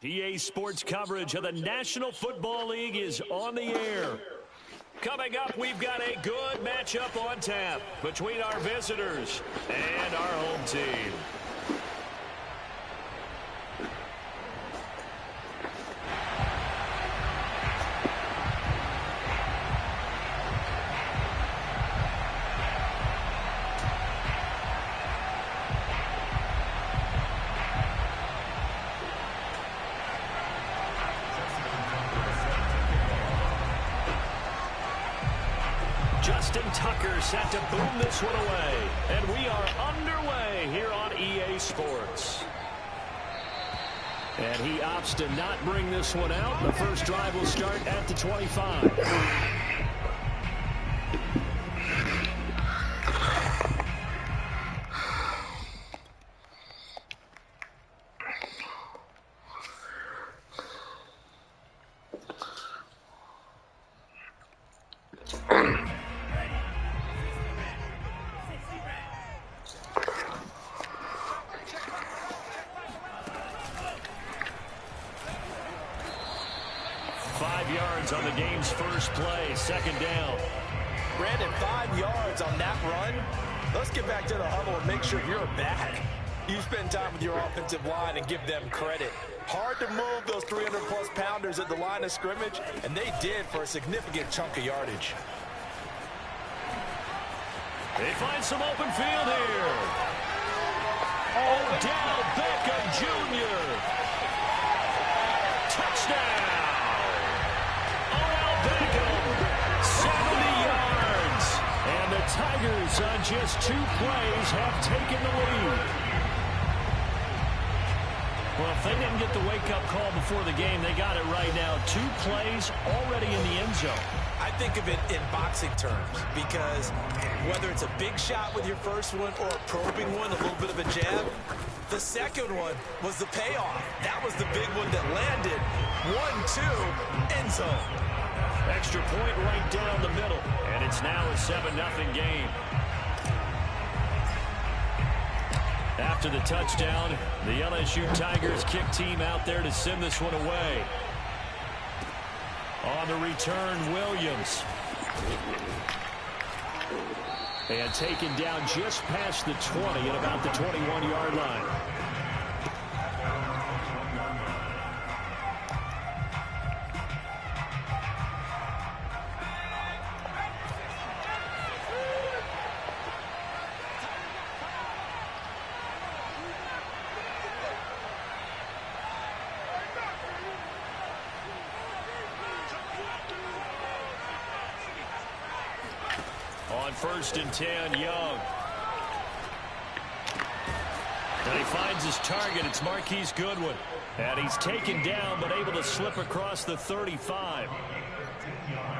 EA Sports coverage of the National Football League is on the air. Coming up, we've got a good matchup on tap between our visitors and our home team. Tucker set to boom this one away. And we are underway here on EA Sports. And he opts to not bring this one out. The first drive will start at the 25. On the game's first play, second down. Brandon, 5 yards on that run. Let's get back to the huddle and make sure you're back. You spend time with your offensive line and give them credit. Hard to move those 300-plus pounders at the line of scrimmage, and they did for a significant chunk of yardage. They find some open field here. Odell Beckham Jr. Touchdown. 70 yards. And the Tigers on just 2 plays have taken the lead. Well, if they didn't get the wake-up call before the game, they got it right now. 2 plays already in the end zone. I think of it in boxing terms because whether it's a big shot with your first one or a probing one, a little bit of a jab, the second one was the payoff. That was the big one that landed. 1-2, end zone. Extra point right down the middle, and it's now a 7-0 game. After the touchdown, the LSU Tigers kick team out there to send this one away. On the return, Williams. And taken down just past the 20 at about the 21-yard line. On 1st and 10, Young. And he finds his target. It's Marquise Goodwin. And he's taken down, but able to slip across the 35.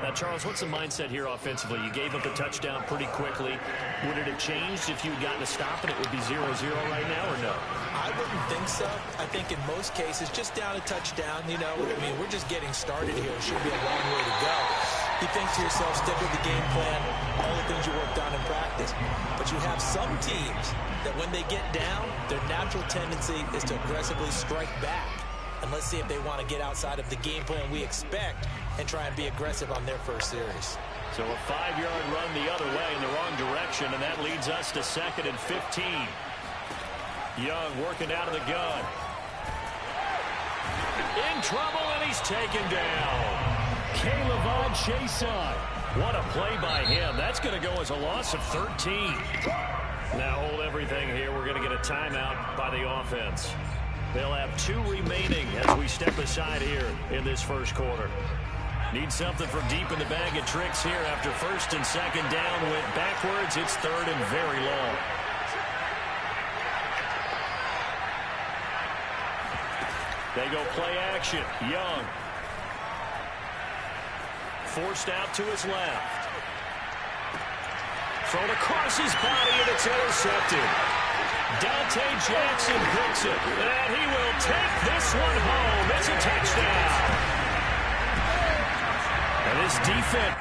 Now, Charles, what's the mindset here offensively? You gave up a touchdown pretty quickly. Would it have changed if you had gotten a stop and it would be 0-0 right now, or no? I wouldn't think so. I think in most cases, just down a touchdown, you know, I mean, we're just getting started here. It should be a long way to go. You think to yourself, stick with the game plan, all the things you worked on in practice. But you have some teams that when they get down, their natural tendency is to aggressively strike back. And let's see if they want to get outside of the game plan we expect and try and be aggressive on their first series. So a 5-yard run the other way in the wrong direction, and that leads us to 2nd and 15. Young working out of the gun. In trouble, and he's taken down. Caleb Chason. What a play by him. That's going to go as a loss of 13. Now hold everything here. We're going to get a timeout by the offense. They'll have 2 remaining as we step aside here in this first quarter. Need something from deep in the bag of tricks here after 1st and 2nd down. Went backwards. It's 3rd and very long. They go play action. Young. Forced out to his left. Thrown across his body, and it's intercepted. Dante Jackson picks it, and he will take this one home. It's a touchdown. And this defense...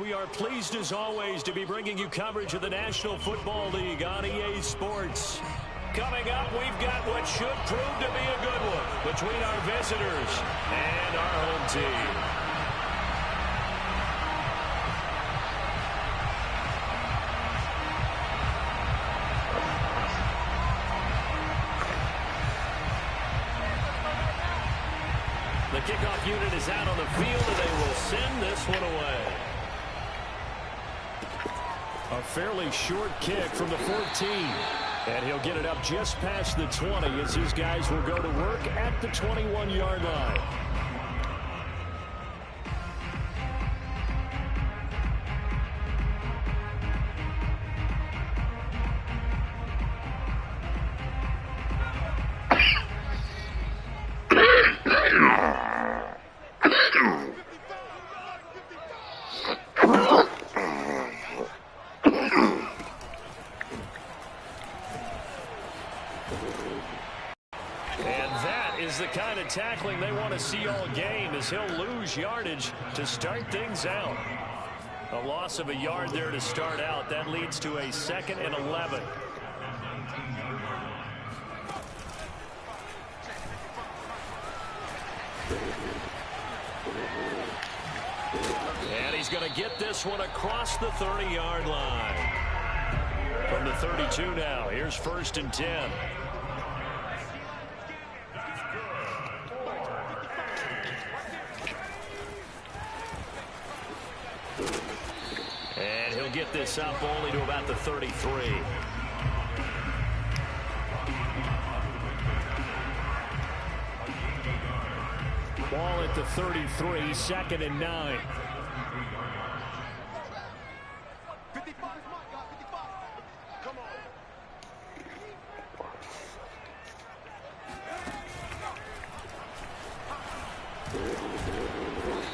We are pleased as always to be bringing you coverage of the National Football League on EA Sports. Coming up, we've got what should prove to be a good one between our visitors and our home team. The kickoff unit is out on the field, and they will send this one away. A fairly short kick from the 14. And he'll get it up just past the 20 as his guys will go to work at the 21-yard line. Tackling they want to see all game as he'll lose yardage to start things out. A loss of a yard there to start out. That leads to a 2nd and 11. And he's going to get this one across the 30-yard line. From the 32 now, here's 1st and 10. And he'll get this up only to about the 33. Ball at the 33, 2nd and 9.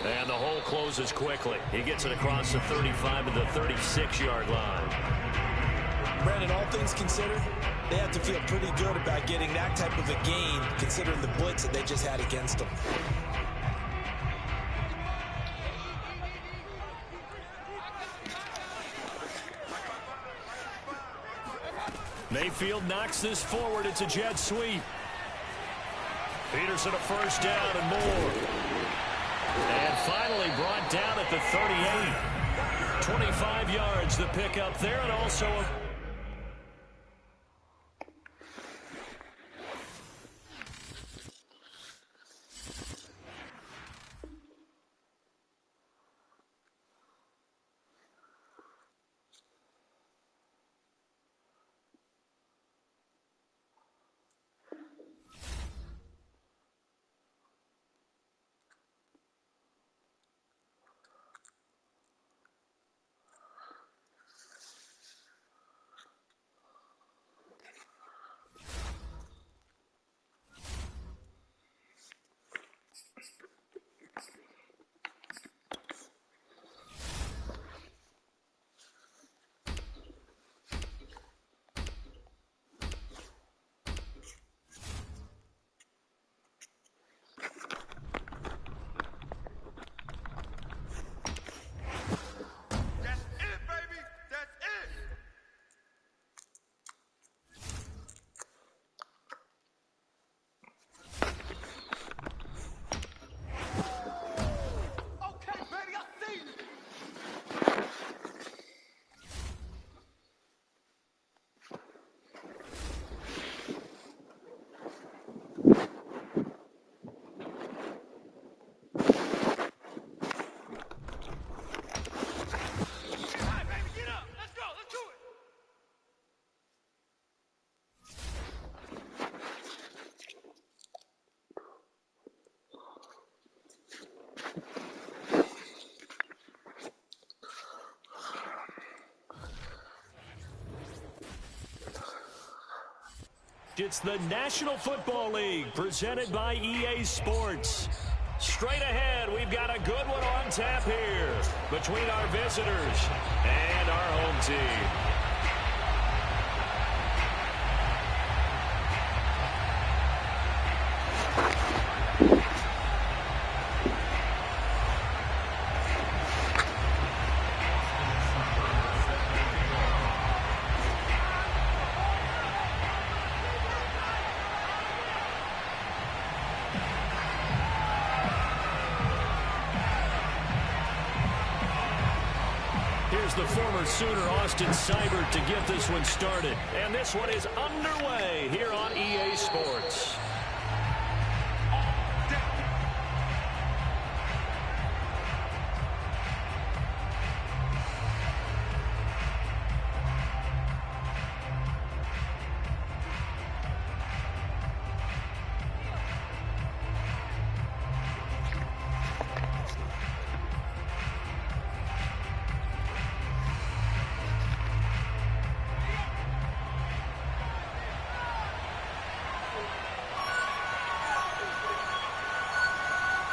And the hole closes quickly. He gets it across the 35 to the 36-yard line. Brandon, all things considered, they have to feel pretty good about getting that type of a gain, considering the blitz that they just had against them. Mayfield knocks this forward. It's a jet sweep. Peterson a 1st down and more. And finally brought down at the 38. 25 yards the pickup there, and also a... It's the National Football League presented by EA Sports. Straight ahead, we've got a good one on tap here between our visitors and our home team. here's the former Sooner, Austin Seibert, to get this one started. And this one is underway here on EA Sports.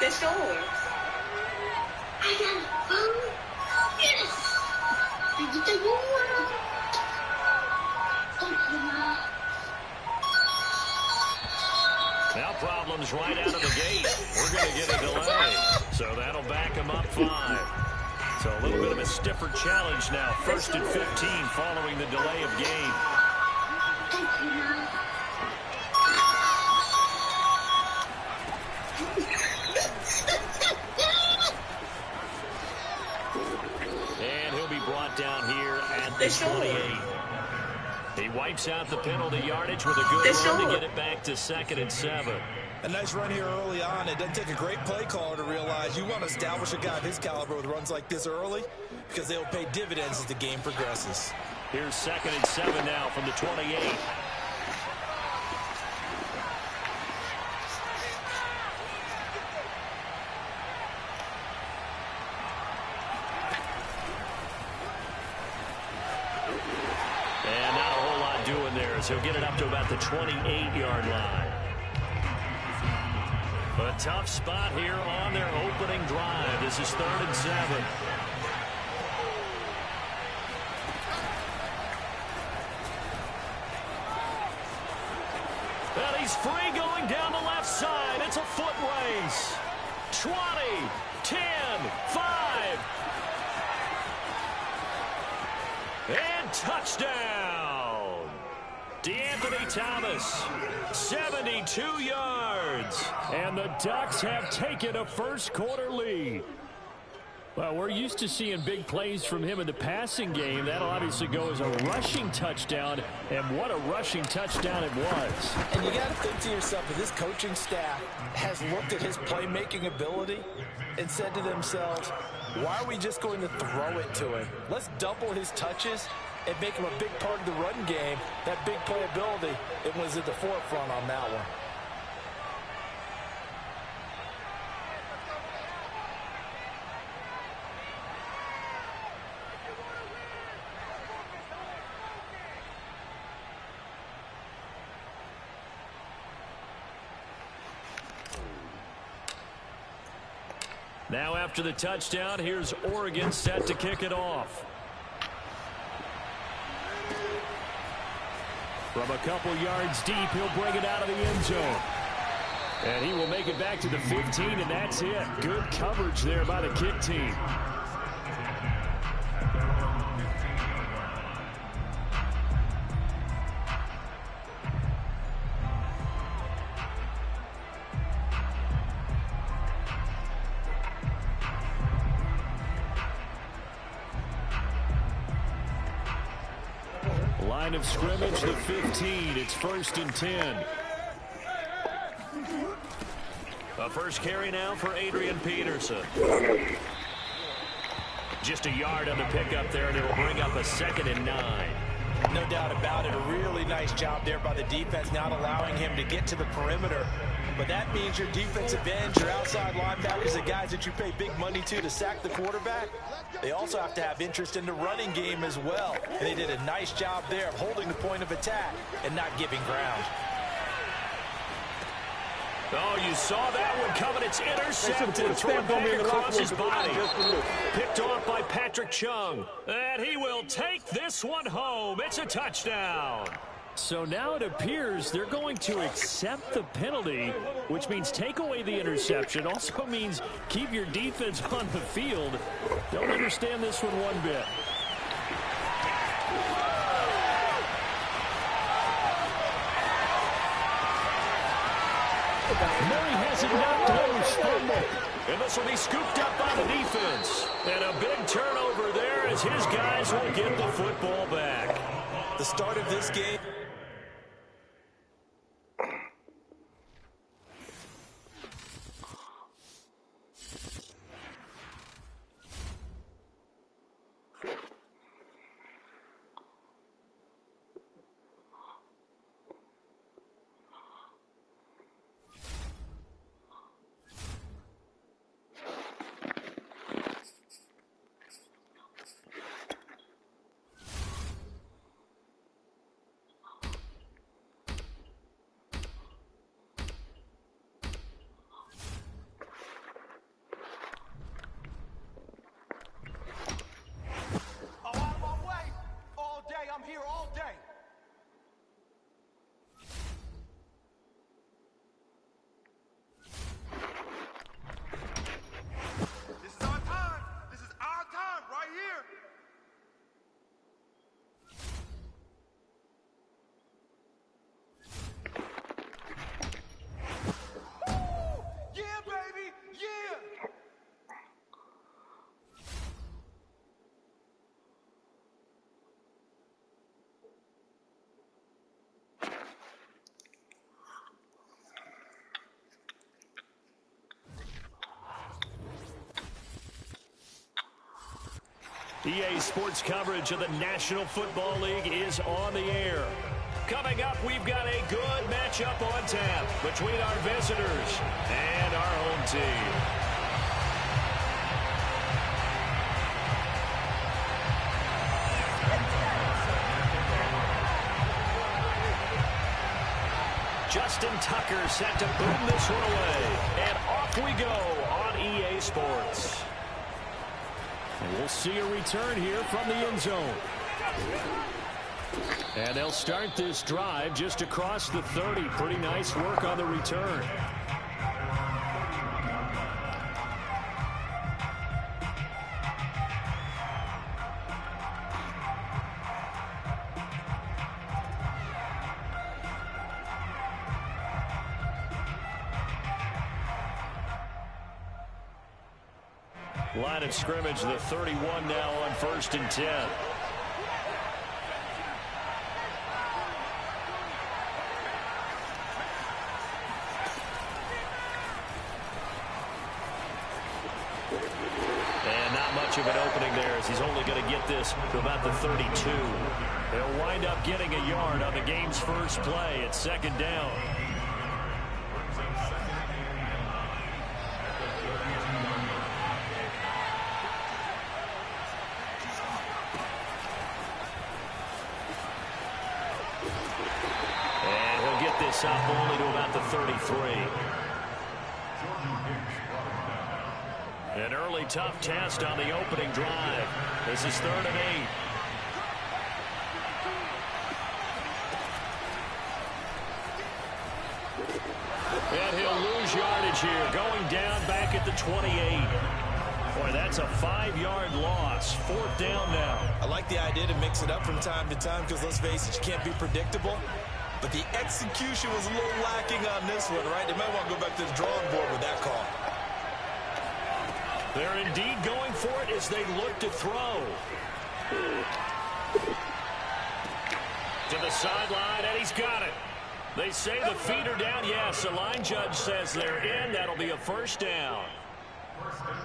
This door. I got a phone. Yes. I get the water. Now problems right out of the gate. We're going to get a delay. So that'll back them up 5. So a little bit of a stiffer challenge now. 1st and 15 following the delay of game. And he'll be brought down here at the 28. He wipes out the penalty yardage with a good run to get it back to 2nd and 7. A nice run here early on. It doesn't take a great play caller to realize you want to establish a guy of his caliber with runs like this early because they will pay dividends as the game progresses. Here's 2nd and 7 now from the 28. He'll get it up to about the 28-yard line. A tough spot here on their opening drive. This is 3rd and 7. And he's free going down the left side. It's a foot race. 20, 10, 5. And touchdown. DeAnthony Thomas, 72 yards. And the Ducks have taken a first-quarter lead. Well, we're used to seeing big plays from him in the passing game. That'll obviously go as a rushing touchdown, and what a rushing touchdown it was. And you got to think to yourself, that this coaching staff has looked at his playmaking ability and said to themselves, why are we just going to throw it to him? Let's double his touches and make him a big part of the run game. That big playability, it was at the forefront on that one. Now after the touchdown, here's Oregon set to kick it off. From a couple yards deep, he'll bring it out of the end zone. And he will make it back to the 15, and that's it. Good coverage there by the kick team. Line of scrimmage, the 15. It's 1st and 10. A first carry now for Adrian Peterson. Just a yard on the pickup there, and it'll bring up a 2nd and 9. No doubt about it. A really nice job there by the defense, not allowing him to get to the perimeter. But that means your defensive ends, your outside linebackers, the guys that you pay big money to sack the quarterback, they also have to have interest in the running game as well. And they did a nice job there of holding the point of attack and not giving ground. Oh, you saw that one coming. It's intercepted. Thrown back across his body. Picked off by Patrick Chung. And he will take this one home. It's a touchdown. So now it appears they're going to accept the penalty, which means take away the interception. Also means keep your defense on the field. Don't understand this one bit. Murray has it knocked loose. Fumble. And this will be scooped up by the defense. And a big turnover turnover there as his guys will get the football back. The start of this game. EA Sports coverage of the National Football League is on the air. Coming up, we've got a good matchup on tap between our visitors and our home team. Justin Tucker set to boom this one away. And off we go on EA Sports. And we'll see a return here from the end zone. And they'll start this drive just across the 30. Pretty nice work on the return. Line of scrimmage, the 31 now on 1st and 10. And not much of an opening there as he's only going to get this to about the 32. They'll wind up getting a yard on the game's first play at 2nd down. Up only to about the 33. An early tough test on the opening drive. This is 3rd and 8. And he'll lose yardage here, going down back at the 28. Boy, that's a 5-yard loss. 4th down now. I like the idea to mix it up from time to time because, let's face it, you can't be predictable. But the execution was a little lacking on this one, right? They might want to go back to the drawing board with that call. They're indeed going for it as they look to throw. To the sideline, and he's got it. They say the feet are down. Yes, the line judge says they're in. That'll be a 1st down.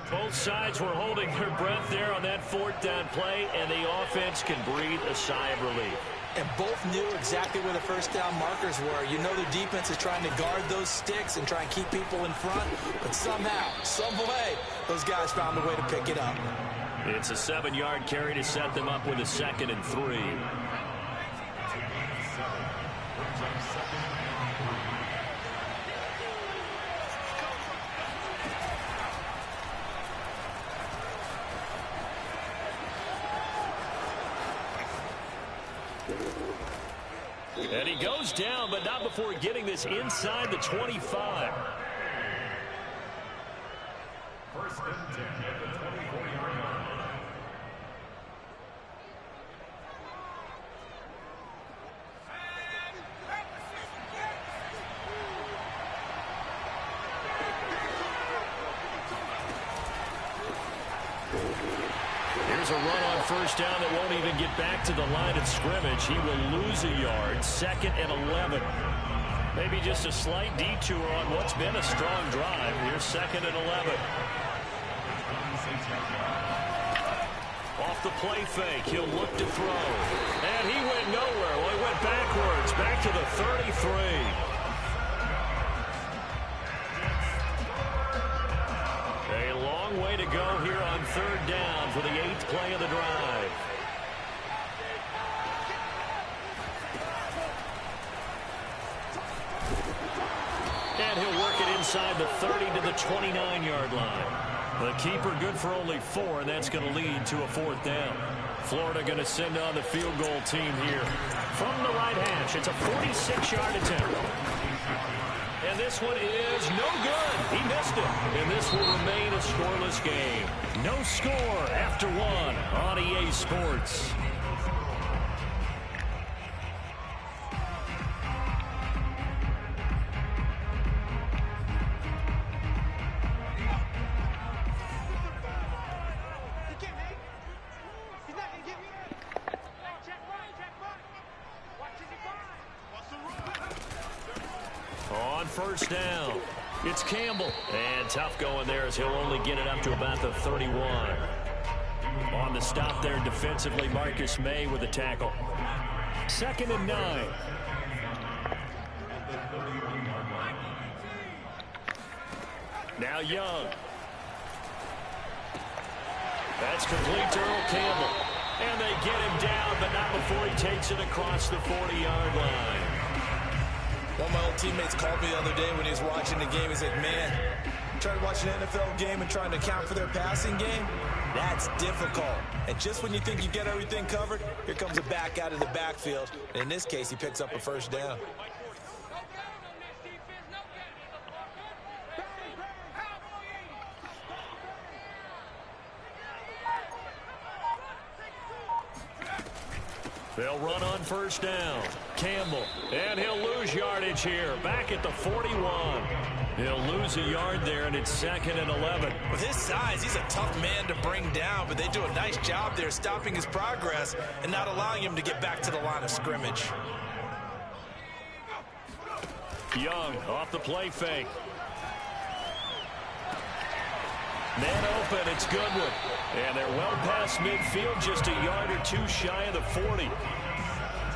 Both sides were holding their breath there on that 4th down play, and the offense can breathe a sigh of relief. And both knew exactly where the 1st down markers were. You know the defense is trying to guard those sticks and try and keep people in front. But somehow, some way, those guys found a way to pick it up. It's a 7-yard carry to set them up with a 2nd and 3. And he goes down, but not before getting this inside the 25. 1st and 10 at the 24-yard line. has a run on first down that won't even get back to the line of scrimmage. He will lose a yard. 2nd and 11. Maybe just a slight detour on what's been a strong drive. Here's 2nd and 11. Off the play fake, he'll look to throw. And he went nowhere. Well, he went backwards, back to the 33. A long way to go here on 3rd down for the 8th play of the drive. And he'll work it inside the 30 to the 29-yard line. The keeper good for only 4, and that's going to lead to a 4th down. Florida going to send on the field goal team here. From the right hash, it's a 46-yard attempt. And this one is no good. He missed it. And this will remain a scoreless game. No score after 1 on EA Sports. First down. It's Campbell. And tough going there as he'll only get it up to about the 31. On the stop there defensively, Marcus May with a tackle. 2nd and 9. Now Young. That's complete to Earl Campbell. And they get him down, but not before he takes it across the 40-yard line. One of my old teammates called me the other day when he was watching the game. He's like, man, trying to watch an NFL game and trying to account for their passing game, that's difficult. And just when you think you get everything covered, here comes a back out of the backfield. And in this case, he picks up a first down. They'll run on first down. Campbell, and he'll lose yardage here. Back at the 41. He'll lose a yard there, and it's 2nd and 11. With his size, he's a tough man to bring down, but they do a nice job there stopping his progress and not allowing him to get back to the line of scrimmage. Young off the play fake. Man open, it's Goodwin. And they're well past midfield, just a yard or 2 shy of the 40.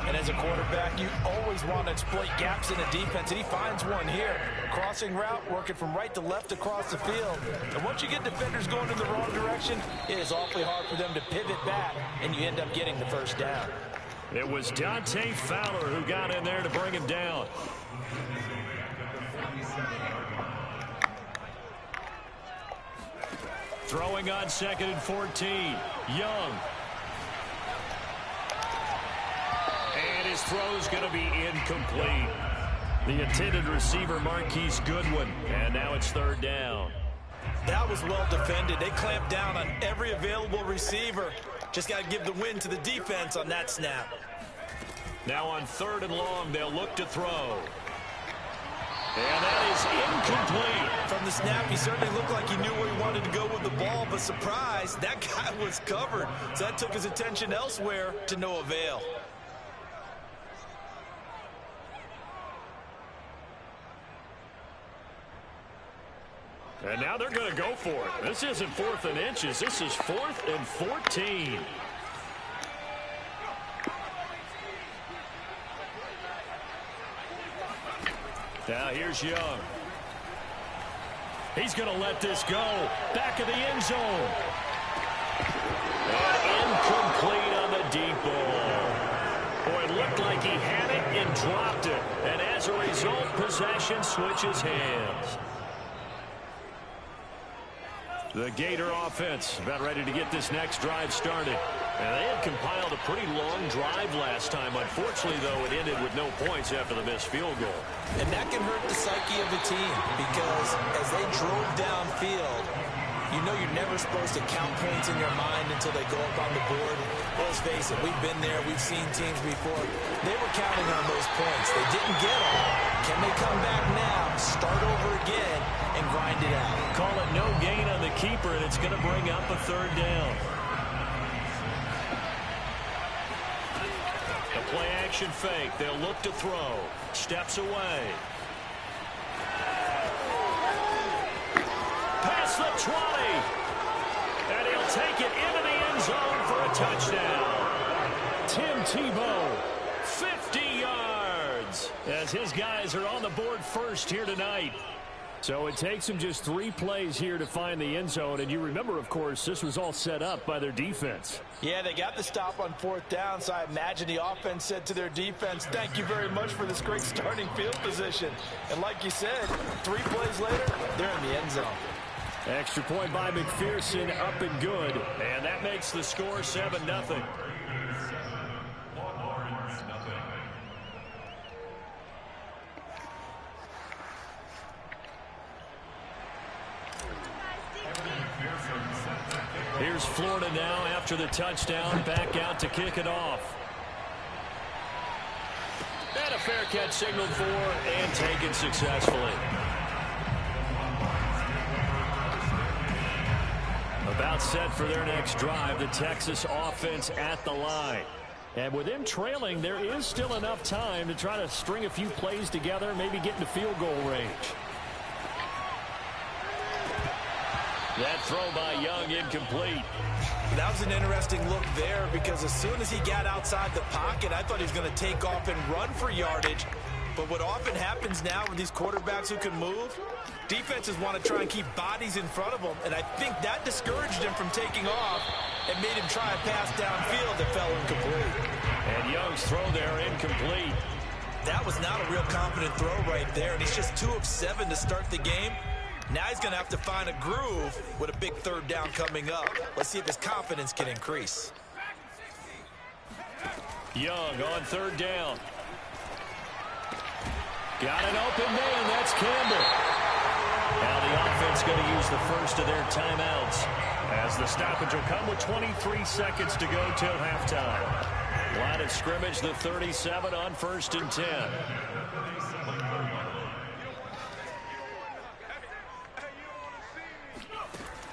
And as a quarterback, you always want to exploit gaps in the defense, and he finds one here. Crossing route, working from right to left across the field. And once you get defenders going in the wrong direction, it is awfully hard for them to pivot back, and you end up getting the first down. It was Dante Fowler who got in there to bring him down. Throwing on 2nd and 14. Young. And his throw's going to be incomplete. The intended receiver, Marquise Goodwin. And now it's 3rd down. That was well defended. They clamped down on every available receiver. Just got to give the win to the defense on that snap. Now on 3rd and long, they'll look to throw. And that is incomplete. From the snap, he certainly looked like he knew where he wanted to go with the ball, but surprise, that guy was covered. So that took his attention elsewhere to no avail. And now they're going to go for it. This isn't 4th and inches. This is 4th and 14. Now here's Young. He's going to let this go. Back of the end zone. And incomplete on the deep ball. Boy, it looked like he had it and dropped it. And as a result, possession switches hands. The Gator offense about ready to get this next drive started. And they had compiled a pretty long drive last time. Unfortunately, though, it ended with no points after the missed field goal. And that can hurt the psyche of the team because as they drove downfield, you know you're never supposed to count points in your mind until they go up on the board. Let's face it, we've been there, we've seen teams before. They were counting on those points. They didn't get them. Can they come back now, start over again, and grind it out? Call it no gain on the keeper, and it's going to bring up a 3rd down. Play-action fake. They'll look to throw. Steps away. Past the 20. And he'll take it into the end zone for a touchdown. Tim Tebow, 50 yards, as his guys are on the board first here tonight. So it takes them just 3 plays here to find the end zone. And you remember, of course, this was all set up by their defense. Yeah, they got the stop on 4th down, so I imagine the offense said to their defense, thank you very much for this great starting field position. And like you said, 3 plays later, they're in the end zone. Extra point by McPherson, up and good. And that makes the score 7-0. Here's Florida now after the touchdown, back out to kick it off. And a fair catch signaled for and taken successfully. About set for their next drive, the Texas offense at the line. And with them trailing, there is still enough time to try to string a few plays together, maybe get into field goal range. That throw by Young incomplete. That was an interesting look there because as soon as he got outside the pocket, I thought he was going to take off and run for yardage. But what often happens now with these quarterbacks who can move, defenses want to try and keep bodies in front of them, and I think that discouraged him from taking off and made him try a pass downfield that fell incomplete. And Young's throw there incomplete. That was not a real confident throw right there, and he's just 2 of 7 to start the game. Now he's going to have to find a groove with a big 3rd down coming up. Let's see if his confidence can increase. Young on 3rd down. Got an open man. That's Campbell. Now the offense going to use the first of their timeouts, as the stoppage will come with 23 seconds to go till halftime. Line of scrimmage, the 37 on 1st and 10.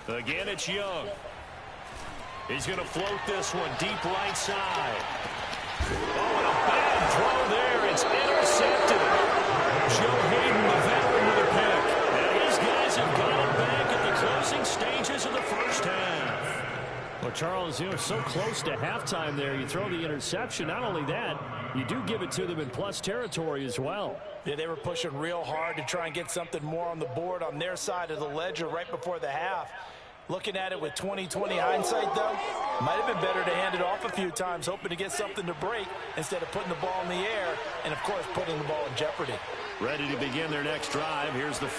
Again, it's Young. He's going to float this one deep right side. Oh, and a bad throw there. It's intercepted. Joe Hayden, the veteran, with a pick. And his guys have got him back at the closing stages of the first half. Well, Charles, you know, so close to halftime there. You throw the interception. Not only that, you do give it to them in plus territory as well. Yeah, they were pushing real hard to try and get something more on the board on their side of the ledger right before the half. Looking at it with 20/20 hindsight, though, might have been better to hand it off a few times, hoping to get something to break instead of putting the ball in the air and, of course, putting the ball in jeopardy. Ready to begin their next drive. Here's the...